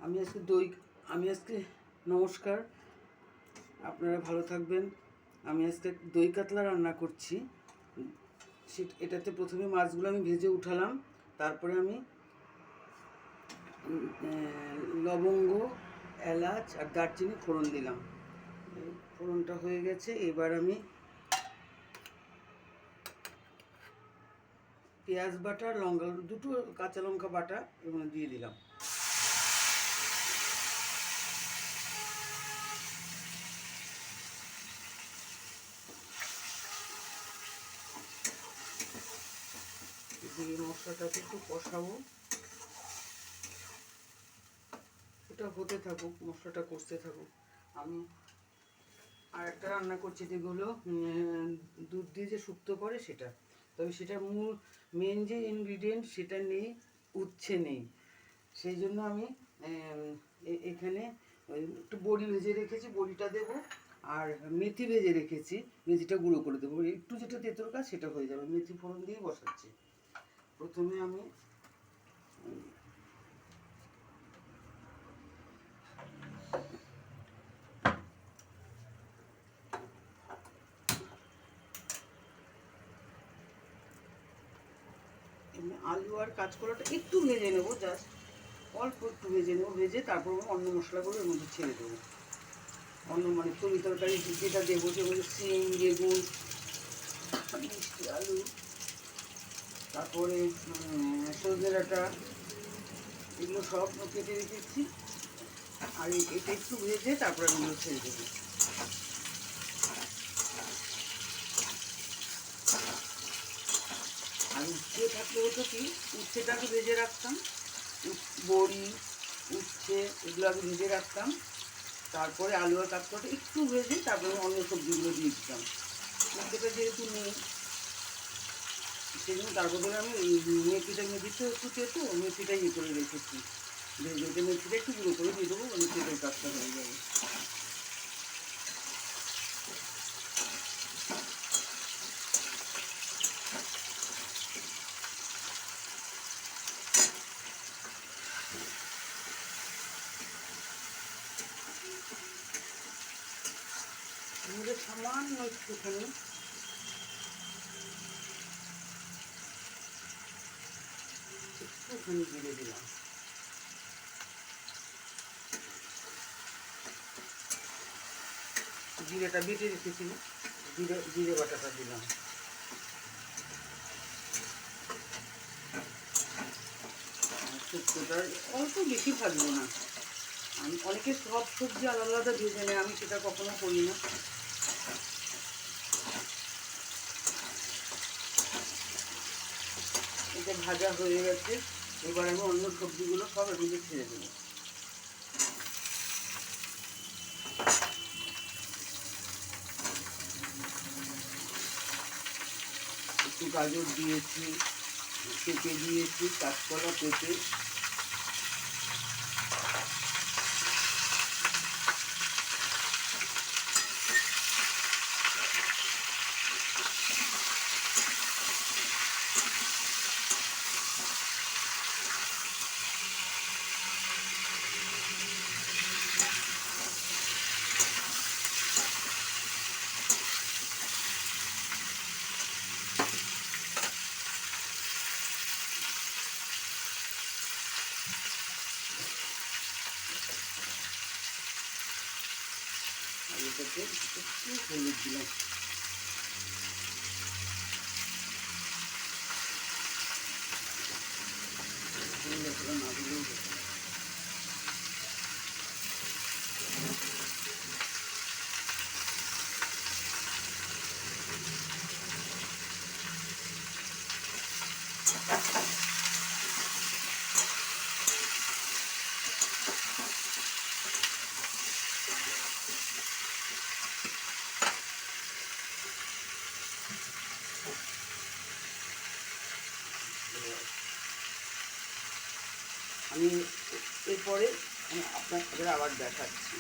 আমি আজকে নমস্কার, আপনারা ভালো থাকবেন। আমি আজকে দই কাতলা রান্না করছি। এটাতে প্রথমে মাছগুলো আমি ভেজে উঠালাম, তারপরে আমি লবঙ্গ, এলাচ আর দারচিনি ফোড়ন দিলাম। ফোড়নটা হয়ে গেছে, এবার আমি পেঁয়াজ বাটা, লঙ্কা, দুটো কাঁচা লঙ্কা বাটা এগুলো দিয়ে দিলাম। দিয়ে মশলাটাকে একটু কষাবো, এটা হতে থাকুক, মশলাটা কষতে থাকুক। আমি আর একটা রান্না করছি, যেগুলো দুধ দিয়ে যে শুক্তো করে সেটা, তবে সেটা মেন যে ইনগ্রিডিয়েন্ট সেটা নেই, উচ্ছে নেই। সেই জন্য আমি এখানে একটু বড়ি ভেজে রেখেছি, বড়িটা দেবো। আর মেথি ভেজে রেখেছি, মেথিটা গুঁড়ো করে দেবো। একটু যেটা তেঁতুল কাজ সেটা হয়ে যাবে। মেথি ফোড়ন দিয়ে বসাচ্ছি। প্রথমে আমি আলু আর কাঁচকলাটা একটু ভেজে নেবো, জাস্ট অল্প একটু ভেজে নেবো। ভেজে তারপর অন্য মশলাগুলো এর মধ্যে ছেড়ে দেবো। অন্য তরি তরকারি যেটা দেবো, যেগুলো সিম, বেগুন, মিষ্টি আলু, তারপরে সজনে ডাঁটা, এগুলো সব কেটে রেখেছি। আর এটা একটু ভেজে তারপরে এগুলো ছেড়ে দেবো। আর উচ্ছে থাকলে হতো কি, উচ্ছেটাকে ভেজে রাখতাম, বড়ি, উচ্ছে এগুলো আগে ভেজে রাখতাম, তারপরে আলু আর কাঁচকলাটা একটু ভেজে তারপরে অন্য সবজিগুলো দিয়ে দিতাম। উচ্ছেটা যেহেতু নেই, সেই জন্য তার বদলে আমি মেথিটা একটু তেতো, মেথিটা করে রেখেছি। ভেজে মেথিটা একটু গুঁড়ো করে দিয়ে দেবো, মেথিটার কাজটা হয়ে যাবে। সামান্য একটুখানি জিরে দিলাম। জিরেটা বেটে রেখেছি, জিরে বাটাটা দিলাম। শুক্তোটা অল্প বেশি ভাজবো না। আমি অনেকে সব সবজি আলাদা আলাদা ভেজে নেয়, আমি সেটা কখনো করি না। এটা ভাজা হয়ে গেছে, এবার আমি অন্য সবজিগুলো সব এর মধ্যে ছেড়ে দেবো। একটু গাজর দিয়েছি, পেঁপে দিয়েছি, কাঁচকলা, পেঁপে, আর এটাতে একটু হলুদ দিলাম। না দিলেও আমি এরপরে আপনাদের আবার দেখাচ্ছি।